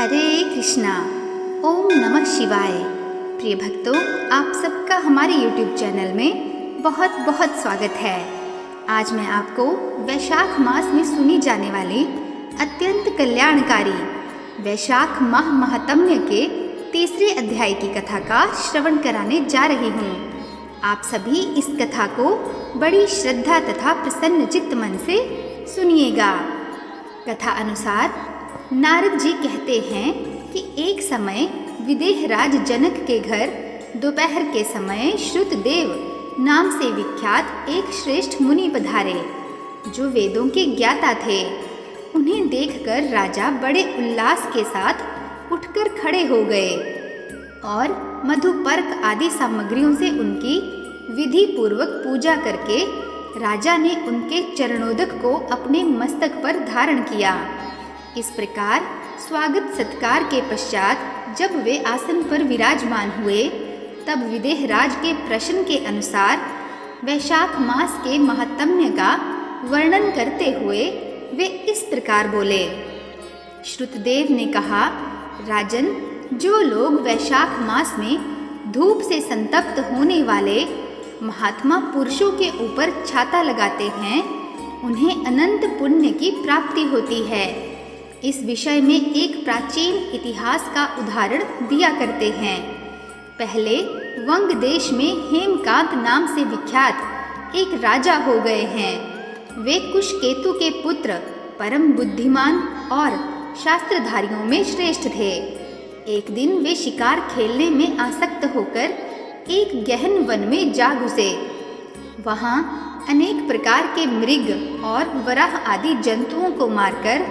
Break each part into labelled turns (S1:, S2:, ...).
S1: हरे कृष्णा। ओम नमः शिवाय। प्रिय भक्तों, आप सबका हमारे YouTube चैनल में बहुत बहुत स्वागत है। आज मैं आपको वैशाख मास में सुनी जाने वाली अत्यंत कल्याणकारी वैशाख माह महात्म्य के तीसरे अध्याय की कथा का श्रवण कराने जा रही हूँ। आप सभी इस कथा को बड़ी श्रद्धा तथा प्रसन्न चित्त मन से सुनिएगा। कथा अनुसार नारद जी कहते हैं कि एक समय विदेहराज जनक के घर दोपहर के समय श्रुतदेव नाम से विख्यात एक श्रेष्ठ मुनि पधारे, जो वेदों के ज्ञाता थे। उन्हें देखकर राजा बड़े उल्लास के साथ उठकर खड़े हो गए और मधुपर्क आदि सामग्रियों से उनकी विधि पूर्वक पूजा करके राजा ने उनके चरणोदक को अपने मस्तक पर धारण किया। इस प्रकार स्वागत सत्कार के पश्चात जब वे आसन पर विराजमान हुए, तब विदेहराज के प्रश्न के अनुसार वैशाख मास के महात्म्य का वर्णन करते हुए वे इस प्रकार बोले। श्रुतदेव ने कहा, राजन, जो लोग वैशाख मास में धूप से संतप्त होने वाले महात्मा पुरुषों के ऊपर छाता लगाते हैं, उन्हें अनंत पुण्य की प्राप्ति होती है। इस विषय में एक प्राचीन इतिहास का उदाहरण दिया करते हैं। पहले वंग देश में हेमकांत नाम से विख्यात एक राजा हो गए हैं। वे कुशकेतु के पुत्र, परम बुद्धिमान और शास्त्रधारियों में श्रेष्ठ थे। एक दिन वे शिकार खेलने में आसक्त होकर एक गहन वन में जा घुसे। वहाँ अनेक प्रकार के मृग और वराह आदि जंतुओं को मारकर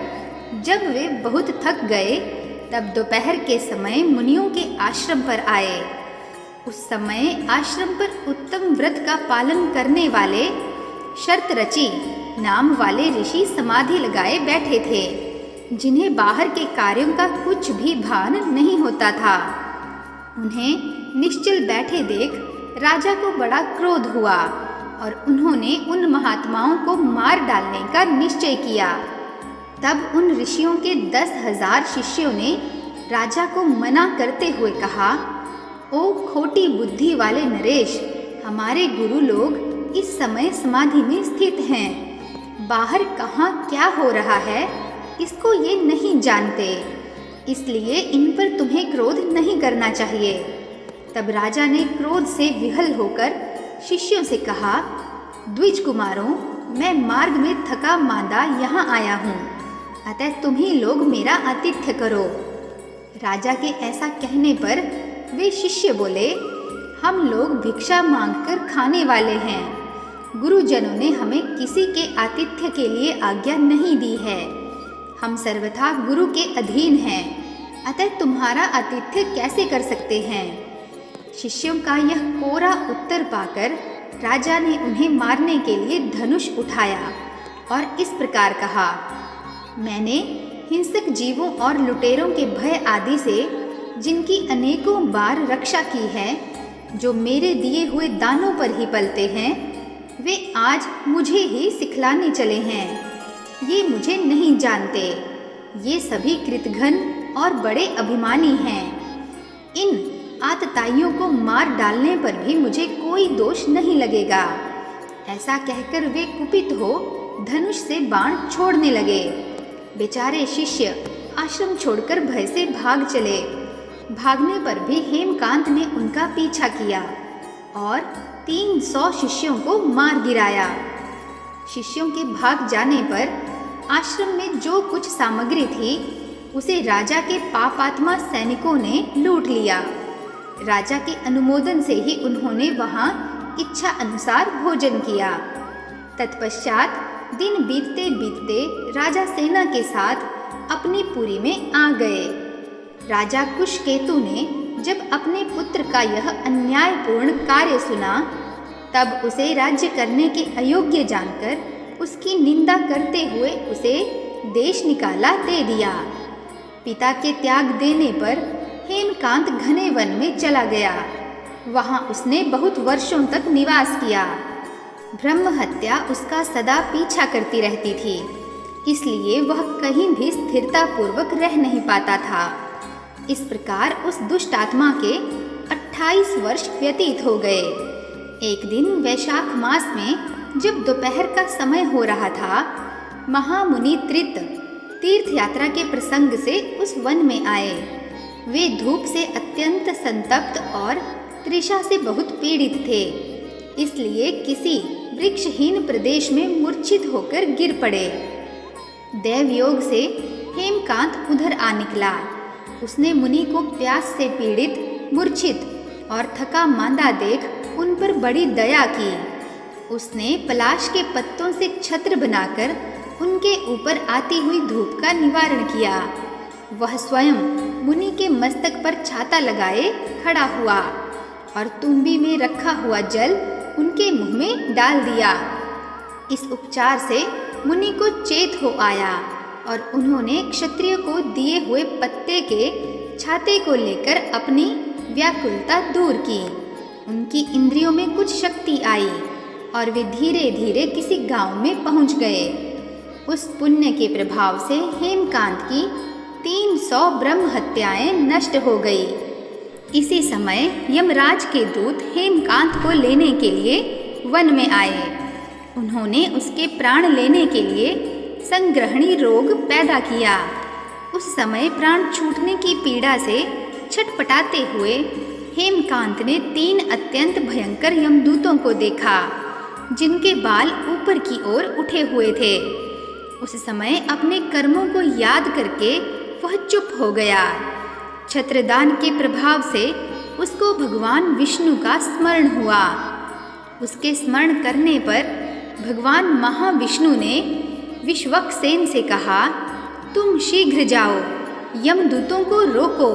S1: जब वे बहुत थक गए, तब दोपहर के समय मुनियों के आश्रम पर आए। उस समय आश्रम पर उत्तम व्रत का पालन करने वाले शर्तरचि नाम वाले ऋषि समाधि लगाए बैठे थे, जिन्हें बाहर के कार्यों का कुछ भी भान नहीं होता था। उन्हें निश्चल बैठे देख राजा को बड़ा क्रोध हुआ और उन्होंने उन महात्माओं को मार डालने का निश्चय किया। तब उन ऋषियों के 10,000 शिष्यों ने राजा को मना करते हुए कहा, ओ खोटी बुद्धि वाले नरेश, हमारे गुरु लोग इस समय समाधि में स्थित हैं। बाहर कहाँ क्या हो रहा है, इसको ये नहीं जानते, इसलिए इन पर तुम्हें क्रोध नहीं करना चाहिए। तब राजा ने क्रोध से विहल होकर शिष्यों से कहा, द्विज कुमारों, मैं मार्ग में थका मांदा यहाँ आया हूँ, अतः तुम ही लोग मेरा आतिथ्य करो। राजा के ऐसा कहने पर वे शिष्य बोले, हम लोग भिक्षा मांगकर खाने वाले हैं। गुरुजनों ने हमें किसी के आतिथ्य के लिए आज्ञा नहीं दी है। हम सर्वथा गुरु के अधीन हैं, अतः तुम्हारा आतिथ्य कैसे कर सकते हैं। शिष्यों का यह कोरा उत्तर पाकर राजा ने उन्हें मारने के लिए धनुष उठाया और इस प्रकार कहा, मैंने हिंसक जीवों और लुटेरों के भय आदि से जिनकी अनेकों बार रक्षा की है, जो मेरे दिए हुए दानों पर ही पलते हैं, वे आज मुझे ही सिखलाने चले हैं। ये मुझे नहीं जानते। ये सभी कृतघ्न और बड़े अभिमानी हैं। इन आतताइयों को मार डालने पर भी मुझे कोई दोष नहीं लगेगा। ऐसा कहकर वे कुपित हो धनुष से बाण छोड़ने लगे। बेचारे शिष्य आश्रम छोड़कर भय से भाग चले। भागने पर भी हेमकांत ने उनका पीछा किया और 300 शिष्यों को मार गिराया। शिष्यों के भाग जाने पर आश्रम में जो कुछ सामग्री थी, उसे राजा के पापात्मा सैनिकों ने लूट लिया। राजा के अनुमोदन से ही उन्होंने वहां इच्छा अनुसार भोजन किया। तत्पश्चात दिन बीतते बीतते राजा सेना के साथ अपनी पुरी में आ गए। राजा कुशकेतु ने जब अपने पुत्र का यह अन्यायपूर्ण कार्य सुना, तब उसे राज्य करने के अयोग्य जानकर उसकी निंदा करते हुए उसे देश निकाला दे दिया। पिता के त्याग देने पर हेमकांत घने वन में चला गया। वहाँ उसने बहुत वर्षों तक निवास किया। ब्रह्म हत्या उसका सदा पीछा करती रहती थी। इसलिए वह कहीं भी स्थिरता पूर्वक रह नहीं पाता था। इस प्रकार उस दुष्ट आत्मा के 28 वर्ष व्यतीत हो गए। एक दिन वैशाख मास में जब दोपहर का समय हो रहा था, महामुनि त्रित तीर्थ यात्रा के प्रसंग से उस वन में आए। वे धूप से अत्यंत संतप्त और तृषा से बहुत पीड़ित थे, इसलिए किसी वृक्षहीन प्रदेश में मूर्छित होकर गिर पड़े। दैवयोग से हेमकांत उधर आ निकला। उसने मुनि को प्यास से पीड़ित, मूर्छित और थका मांदा देख उन पर बड़ी दया की। उसने पलाश के पत्तों से छत्र बनाकर उनके ऊपर आती हुई धूप का निवारण किया। वह स्वयं मुनि के मस्तक पर छाता लगाए खड़ा हुआ और तुम्बी में रखा हुआ जल उनके मुंह में डाल दिया। इस उपचार से मुनि को चेत हो आया और उन्होंने क्षत्रिय को दिए हुए पत्ते के छाते को लेकर अपनी व्याकुलता दूर की। उनकी इंद्रियों में कुछ शक्ति आई और वे धीरे धीरे किसी गांव में पहुंच गए। उस पुण्य के प्रभाव से हेमकांत की 300 ब्रह्म हत्याएं नष्ट हो गई। इसी समय यमराज के दूत हेमकांत को लेने के लिए वन में आए। उन्होंने उसके प्राण लेने के लिए संग्रहणी रोग पैदा किया। उस समय प्राण छूटने की पीड़ा से छटपटाते हुए हेमकांत ने 3 अत्यंत भयंकर यमदूतों को देखा, जिनके बाल ऊपर की ओर उठे हुए थे। उस समय अपने कर्मों को याद करके वह चुप हो गया। छत्रदान के प्रभाव से उसको भगवान विष्णु का स्मरण हुआ। उसके स्मरण करने पर भगवान महाविष्णु ने विश्वक्सेन से कहा, तुम शीघ्र जाओ, यमदूतों को रोको,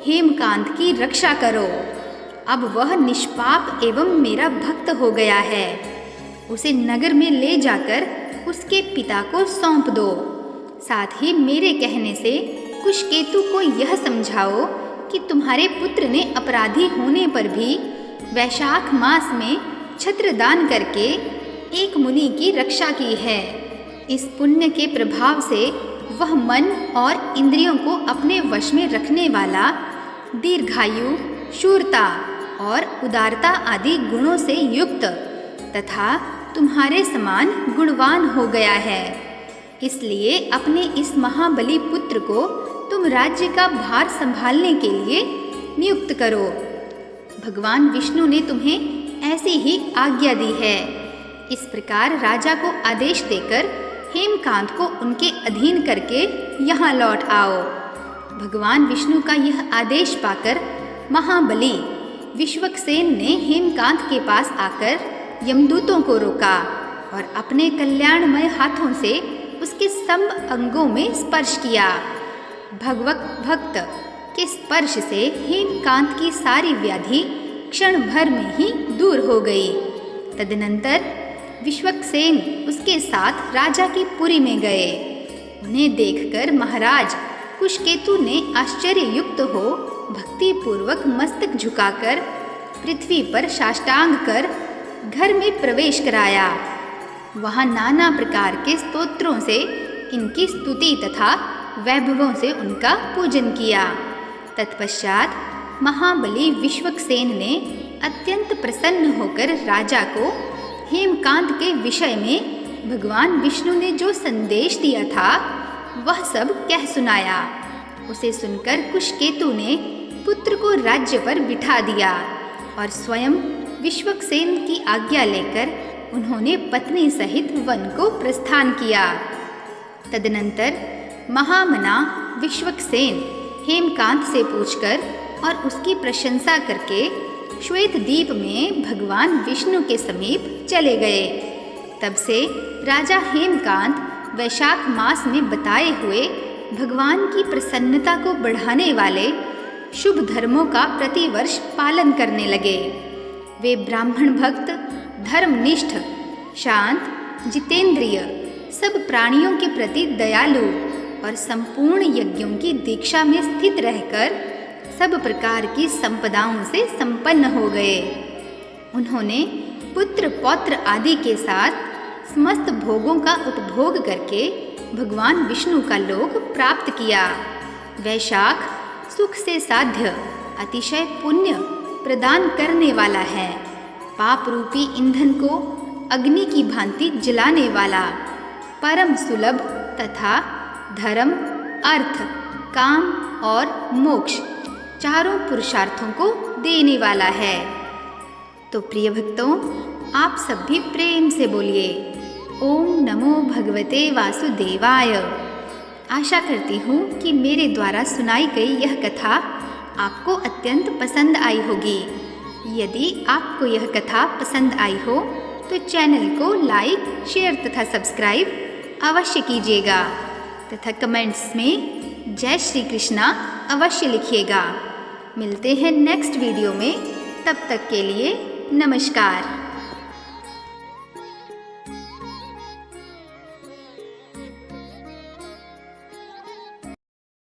S1: हेमकांत की रक्षा करो। अब वह निष्पाप एवं मेरा भक्त हो गया है। उसे नगर में ले जाकर उसके पिता को सौंप दो। साथ ही मेरे कहने से कुशकेतु को यह समझाओ कि तुम्हारे पुत्र ने अपराधी होने पर भी वैशाख मास में छत्रदान करके एक मुनि की रक्षा की है। इस पुण्य के प्रभाव से वह मन और इंद्रियों को अपने वश में रखने वाला, दीर्घायु, शूरता और उदारता आदि गुणों से युक्त तथा तुम्हारे समान गुणवान हो गया है। इसलिए अपने इस महाबली पुत्र को तुम राज्य का भार संभालने के लिए नियुक्त करो। भगवान विष्णु ने तुम्हें ऐसी ही आज्ञा दी है। इस प्रकार राजा को आदेश देकर हेमकांत को उनके अधीन करके यहाँ लौट आओ। भगवान विष्णु का यह आदेश पाकर महाबली विश्वक्सेन ने हेमकांत के पास आकर यमदूतों को रोका और अपने कल्याणमय हाथों से उसके स्तंभ अंगों में स्पर्श किया। भगवत भक्त के स्पर्श से हेमकांत की सारी व्याधि क्षण भर में ही दूर हो गई। तदनंतर विश्वक्सेन उसके साथ राजा की पुरी में गए। उन्हें देखकर महाराज कुशकेतु ने आश्चर्ययुक्त हो भक्ति पूर्वक मस्तक झुकाकर पृथ्वी पर साष्टांग कर घर में प्रवेश कराया। वहाँ नाना प्रकार के स्तोत्रों से इनकी स्तुति तथा वैभवों से उनका पूजन किया। तत्पश्चात महाबली विश्वक्सेन ने अत्यंत प्रसन्न होकर राजा को हेमकांत के विषय में भगवान विष्णु ने जो संदेश दिया था वह सब कह सुनाया। उसे सुनकर कुशकेतु ने पुत्र को राज्य पर बिठा दिया और स्वयं विश्वक्सेन की आज्ञा लेकर उन्होंने पत्नी सहित वन को प्रस्थान किया। तदनंतर महामना विश्वक्सेन हेमकांत से पूछकर और उसकी प्रशंसा करके श्वेत द्वीप में भगवान विष्णु के समीप चले गए। तब से राजा हेमकांत वैशाख मास में बताए हुए भगवान की प्रसन्नता को बढ़ाने वाले शुभ धर्मों का प्रतिवर्ष पालन करने लगे। वे ब्राह्मण भक्त, धर्मनिष्ठ, शांत, जितेंद्रिय, सब प्राणियों के प्रति दयालु और संपूर्ण यज्ञों की दीक्षा में स्थित रहकर सब प्रकार की संपदाओं से संपन्न हो गए। उन्होंने पुत्र पौत्र आदि के साथ समस्त भोगों का उपभोग करके भगवान विष्णु का लोक प्राप्त किया। वैशाख सुख से साध्य अतिशय पुण्य प्रदान करने वाला है। पाप रूपी ईंधन को अग्नि की भांति जलाने वाला, परम सुलभ तथा धर्म, अर्थ, काम और मोक्ष चारों पुरुषार्थों को देने वाला है। तो प्रिय भक्तों, आप सब भी प्रेम से बोलिए ओम नमो भगवते वासुदेवाय। आशा करती हूँ कि मेरे द्वारा सुनाई गई यह कथा आपको अत्यंत पसंद आई होगी। यदि आपको यह कथा पसंद आई हो तो चैनल को लाइक, शेयर तथा सब्सक्राइब अवश्य कीजिएगा तथा कमेंट्स में जय श्री कृष्णा अवश्य लिखिएगा। मिलते हैं नेक्स्ट वीडियो में, तब तक के लिए नमस्कार।